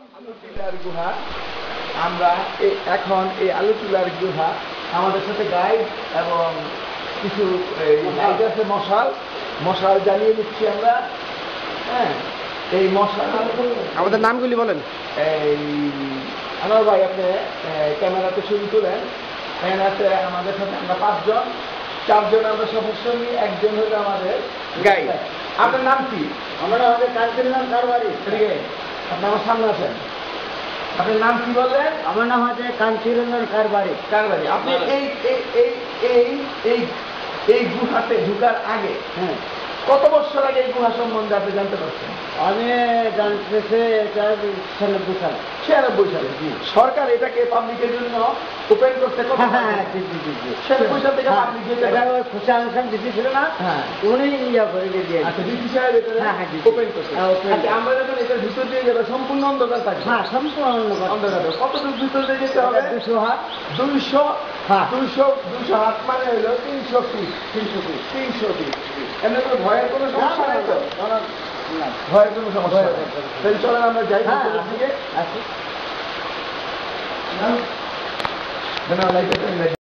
আলুটিলার গুহা। আমরা এখন এই আলুটিলার গুহা আমাদের সাথে গাইড এবং কিছু গাইড আছে, মশাল জ্বালিয়ে দিচ্ছি আমরা। হ্যাঁ, এই মশাল আমাদের নামগুলি বলেন। এই আনোয়ার ভাই, আপনি ক্যামেরাতে ছবি তুলেন। এখানে আছে আমাদের সাথে আমরা 5 জন, 4 জন আমরা সদস্য নিয়ে, একজন হলো আমাদের গাইড। আপনার নাম কি? আমার নাম হচ্ছে কাঞ্চনলাল কারবারি। ঠিক আছে, আপনি আমার সামনে আছেন। আপনার নাম কি বললেন? আমার নাম হচ্ছে কাঞ্চনলাল কারবারি। কারবারি। আপনি এই এই এই এই এই এই গুহাতে ঢুকার আগে হ্যাঁ, কত বছর আগে এই গুহা সম্বন্ধে আপনি জানতে পারছেন? আমি জানতেছি এটা 96 সাল। 96 সালে সরকার এটাকে পাবলিকের জন্য ওপেন করতে কত হ্যাঁ হ্যাঁ, জি জি জি জি। 96 সাল থেকে পাবলিক যেতে এটা ওই খুশি আনসার দিদি ছিল না, হ্যাঁ, উনি ইয়া করে দিয়ে। আচ্ছা, ব্রিটিশ সাহেব এটা হ্যাঁ, হ্যাঁ, জি, জি। ওপেন করছে। হ্যাঁ, open আচ্ছা, আমরা যখন এটার ভিতর দিয়ে যাবো সম্পূর্ণ অন্ধকার থাকবে। হ্যাঁ, সম্পূর্ণ অন্ধকার। কতটুকু ভিতর দিয়ে যেতে হবে? 200 হাত। 200 হ্যাঁ। 200 হাত মানে হলো 300 ফিট। 300 ফিট। এমনি কোনো ভয়ের কোনো সমস্যা নাই তো? ভয়ের কোনো সমস্যা নেই। তাহলে চলেন আমরা যাই হ্যাঁ, ভিতরের দিকে। আচ্ছা। ধন্যবাদ।